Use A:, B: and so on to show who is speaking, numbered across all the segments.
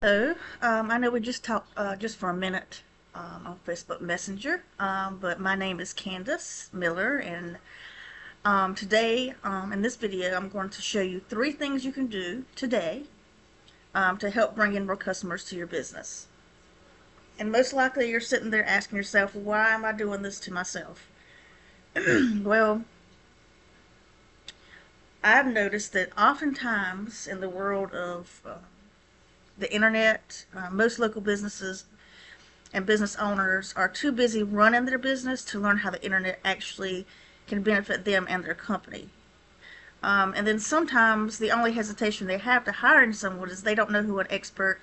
A: So, I know we just talked just for a minute on Facebook Messenger, but my name is Candace Miller, and today in this video I'm going to show you 3 things you can do today to help bring in more customers to your business. And most likely you're sitting there asking yourself, why am I doing this to myself? Well, I've noticed that oftentimes in the world of the internet, most local businesses and business owners are too busy running their business to learn how the internet actually can benefit them and their company. And then sometimes the only hesitation they have to hiring someone is they don't know who an expert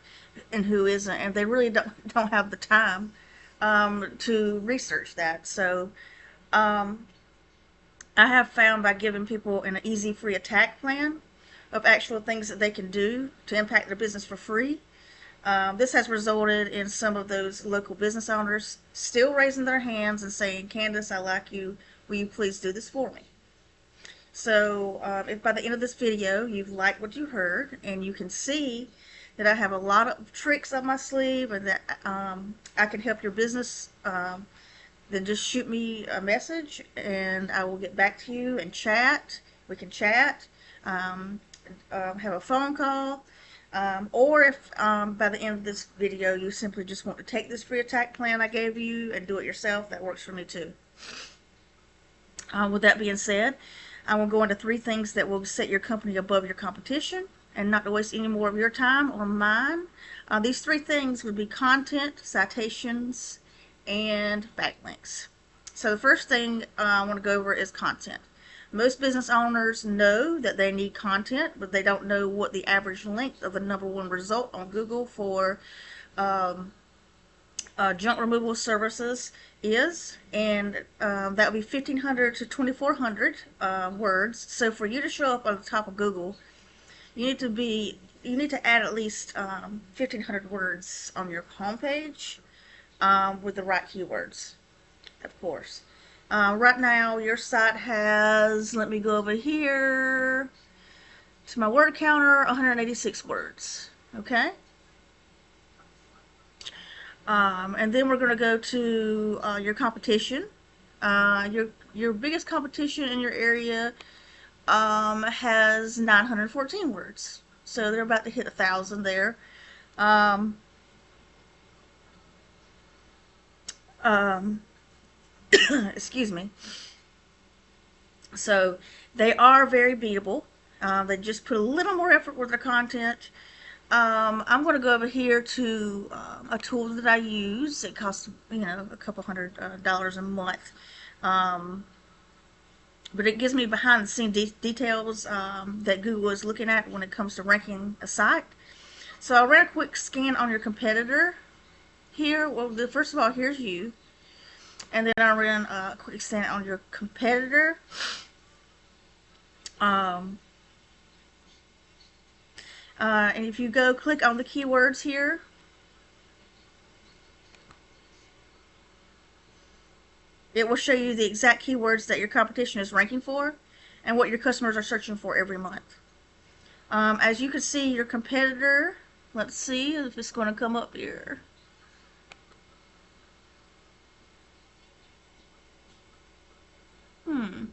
A: and who isn't, and they really don't have the time to research that. So I have found by giving people an easy free attack plan of actual things that they can do to impact their business for free. This has resulted in some of those local business owners still raising their hands and saying, Candace, I like you. Will you please do this for me? So if by the end of this video you've liked what you heard and you can see that I have a lot of tricks up my sleeve and that I can help your business, then just shoot me a message and I will get back to you and chat. We can chat, have a phone call. Or if by the end of this video you simply just want to take this free attack plan I gave you and do it yourself, that works for me too. With that being said, I will go into 3 things that will set your company above your competition and not to waste any more of your time or mine. These 3 things would be content, citations, and backlinks. So the first thing I want to go over is content. Most business owners know that they need content, but they don't know what the average length of the #1 result on Google for junk removal services is, and that would be 1,500 to 2,400 words. So for you to show up on the top of Google, you need to add at least 1,500 words on your homepage with the right keywords, of course. Right now, your site has, let me go over here to my word counter, 186 words. Okay? And then we're going to go to your competition. Your biggest competition in your area has 914 words. So they're about to hit 1,000 there. Um, um, excuse me. So they are very beatable. They just put a little more effort with their content. I'm going to go over here to a tool that I use. It costs, a couple $100 a month. But it gives me behind the scenes details that Google is looking at when it comes to ranking a site. So I'll run a quick scan on your competitor here. Well, first of all, here's you. And then I'll run a quick scan on your competitor. And if you go click on the keywords here, it will show you the exact keywords that your competition is ranking for and what your customers are searching for every month. As you can see, your competitor, let's see if it's going to come up here.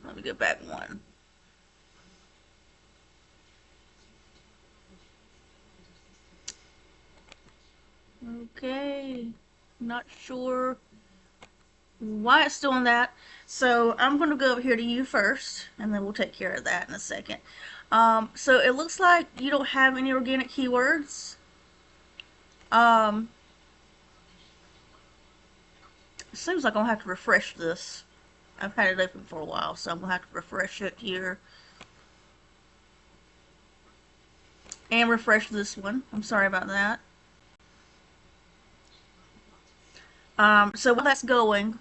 A: Let me go back one. Okay, not sure why it's doing that. So I'm going to go over here to you first, and then we'll take care of that in a second. So it looks like you don't have any organic keywords. It seems like I'm going to have to refresh this. I've had it open for a while, so I'm going to have to refresh it here. And refresh this one. I'm sorry about that. So while that's going,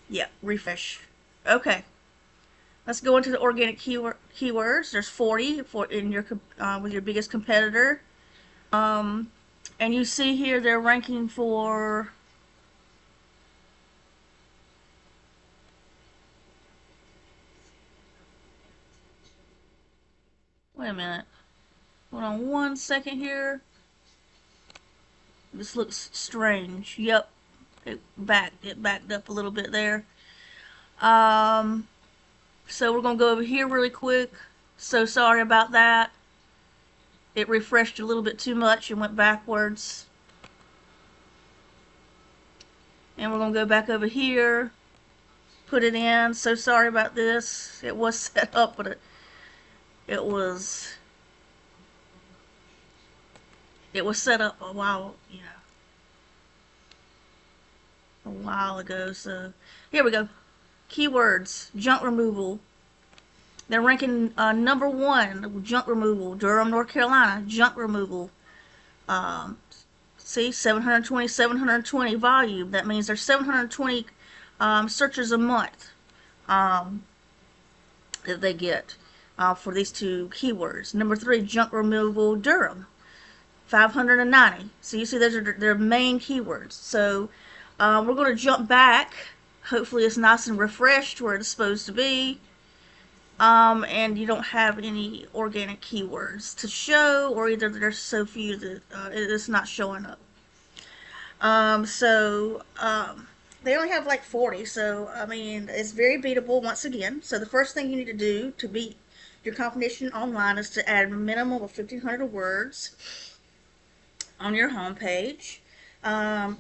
A: yeah, refresh. Okay, let's go into the organic keywords. There's 40 in your with your biggest competitor, and you see here they're ranking for Wait a minute. Hold on 1 second here. This looks strange. Yep. It backed up a little bit there. So we're going to go over here really quick. So sorry about that. It refreshed a little bit too much and went backwards. And we're going to go back over here. Put it in. So sorry about this. It was set up, but it was set up a while ago. So here we go. Keywords, junk removal. They're ranking number 1, junk removal. Durham, North Carolina, junk removal. See, 720 volume. That means there's 720 searches a month that they get for these 2 keywords. Number 3, junk removal, Durham, 590. So you see those are their main keywords. So we're going to jump back. Hopefully it's nice and refreshed where it's supposed to be. And you don't have any organic keywords to show, or either there's so few that it's not showing up. They only have like 40, so I mean it's very beatable once again. So the first thing you need to do to beat your competition online is to add a minimum of 1,500 words on your homepage.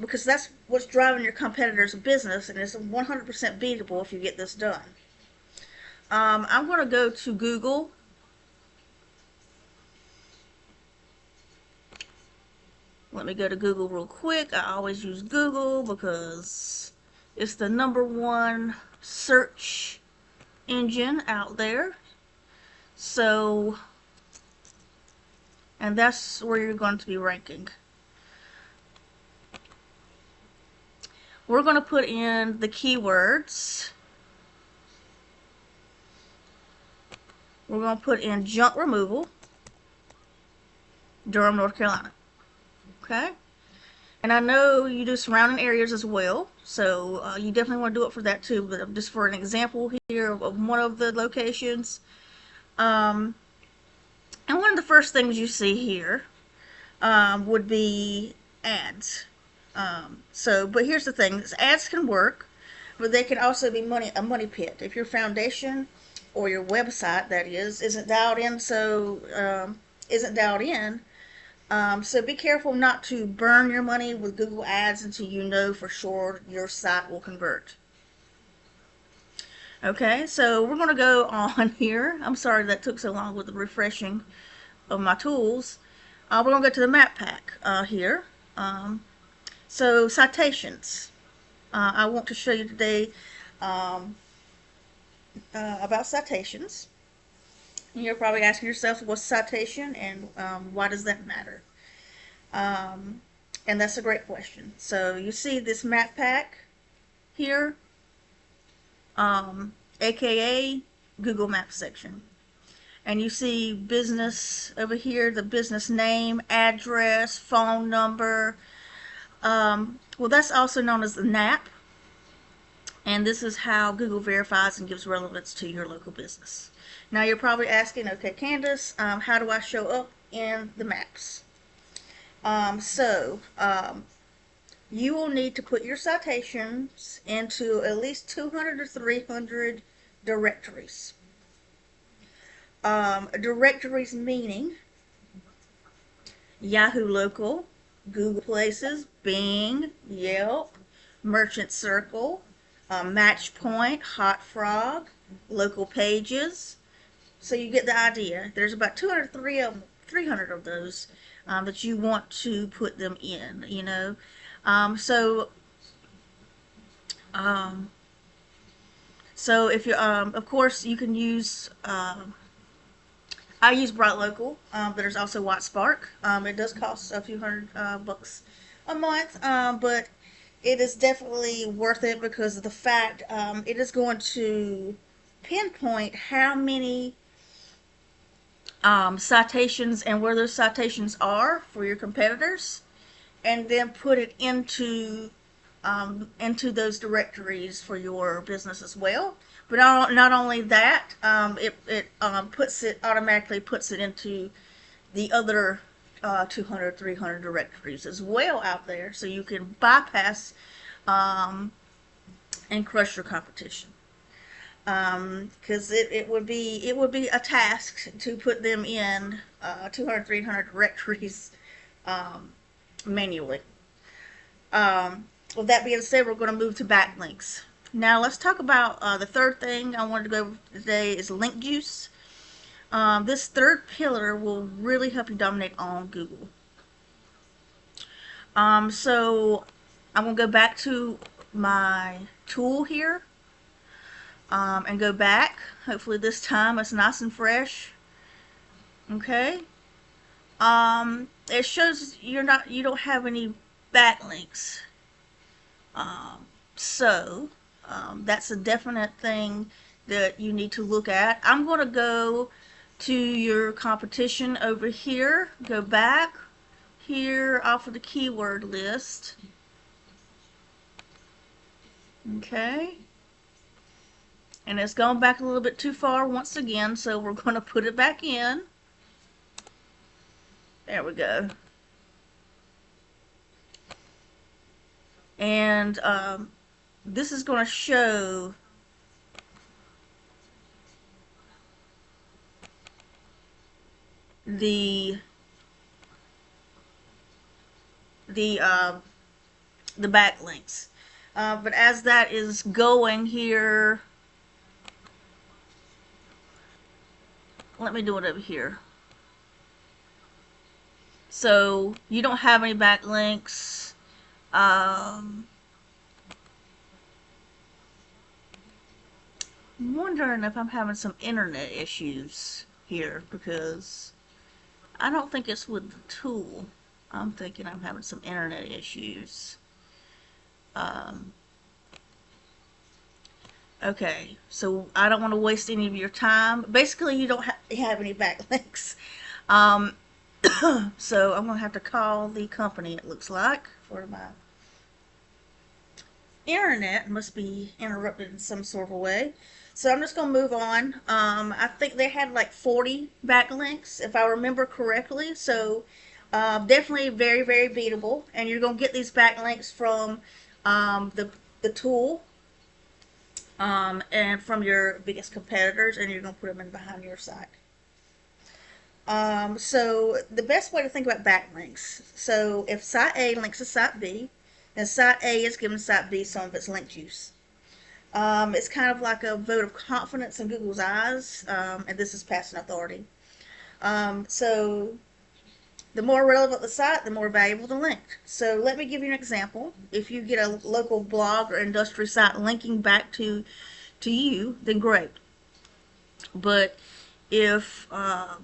A: Because that's what's driving your competitor's business, and it's 100% beatable if you get this done. I'm going to go to Google. Let me go to Google real quick. I always use Google because it's the number 1 search engine out there. So, and that's where you're going to be ranking. We're going to put in the keywords. We're going to put in junk removal, Durham, North Carolina. Okay? And I know you do surrounding areas as well, so you definitely want to do it for that too, but just for an example here of one of the locations. And one of the first things you see here would be ads. But here's the thing, ads can work, but they can also be a money pit. If your foundation or your website, that isn't dialed in, so be careful not to burn your money with Google Ads until you know for sure your site will convert. Okay, so we're going to go on here. I'm sorry that took so long with the refreshing of my tools. We're going to go to the map pack here. So citations. I want to show you today about citations. You're probably asking yourself, what's citation and why does that matter? And that's a great question. So you see this map pack here, aka Google Maps section. And you see business over here, the business name, address, phone number. Well, that's also known as the NAP. And this is how Google verifies and gives relevance to your local business. Now you're probably asking, okay, Candace, how do I show up in the maps? You will need to put your citations into at least 200 or 300 directories. Directories meaning Yahoo Local, Google Places, Bing, Yelp, Merchant Circle, Matchpoint, Hot Frog, Local Pages. So you get the idea. There's about 300 of those that you want to put them in, So if you, of course, you can use, I use Bright Local, but there's also White Spark. It does cost a few $100 a month, but it is definitely worth it because of the fact it is going to pinpoint how many citations and where those citations are for your competitors, and then put it into those directories for your business as well. But not only that, it automatically puts it into the other 200, 300 directories as well out there, so you can bypass um, and crush your competition. Because it would be a task to put them in 200, 300 directories um, manually. With that being said, we're going to move to backlinks. Now let's talk about the third thing I wanted to go over today is link juice. This third pillar will really help you dominate on Google. So I'm going to go back to my tool here and go back. Hopefully this time it's nice and fresh. Okay. It shows you don't have any backlinks. So that's a definite thing that you need to look at. I'm going to go to your competition over here. Go back here off of the keyword list. Okay. And it's gone back a little bit too far once again, so we're going to put it back in. There we go. And this is going to show the backlinks. But as that is going here, let me do it over here. So you don't have any backlinks. I'm wondering if I'm having some internet issues here, because I don't think it's with the tool. I'm thinking I'm having some internet issues. Okay, so I don't want to waste any of your time. Basically, you don't have any backlinks. So I'm going to have to call the company, it looks like, for my internet must be interrupted in some sort of a way. So I'm just going to move on. I think they had like 40 backlinks, if I remember correctly. So definitely very, very beatable. And you're going to get these backlinks from the tool and from your biggest competitors, and you're going to put them in behind your site. So the best way to think about backlinks. So if site A links to site B, then site A is giving site B some of its link juice. It's kind of like a vote of confidence in Google's eyes, and this is passing authority. So the more relevant the site, the more valuable the link. So let me give you an example. If you get a local blog or industry site linking back to you, then great. But if a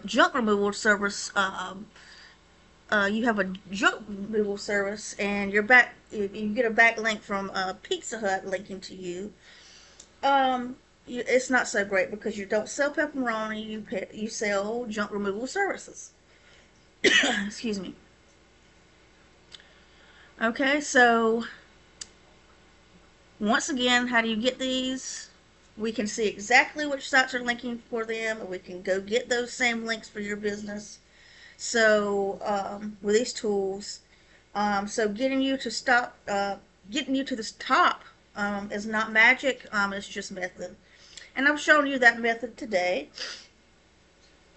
A: junk removal service, you have a junk removal service, and you get a backlink from Pizza Hut linking to you, it's not so great, because you don't sell pepperoni, you sell junk removal services. Excuse me. Okay, so once again, how do you get these? We can see exactly which sites are linking for them, and we can go get those same links for your business. So with these tools, so getting you to this top is not magic. It's just method, and I've shown you that method today.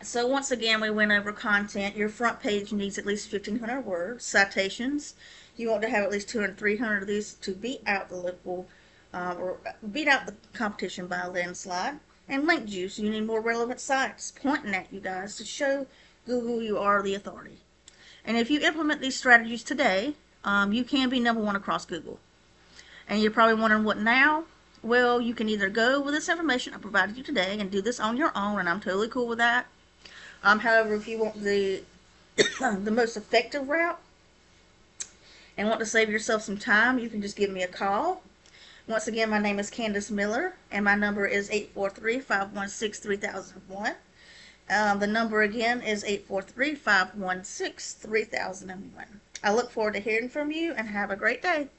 A: So once again, we went over content. Your front page needs at least 1,500 words. Citations, you want to have at least 200, 300 of these to beat out the local or beat out the competition by a landslide. And link juice, you need more relevant sites pointing at you guys to show Google you are the authority. And if you implement these strategies today, you can be number one across Google. And you're probably wondering, what now? Well, you can either go with this information I provided you today and do this on your own, and I'm totally cool with that. However, if you want the the most effective route and want to save yourself some time, you can just give me a call. Once again, my name is Candace Miller, and my number is 843-516-3001. The number again is 843-516-3001. I look forward to hearing from you, and have a great day.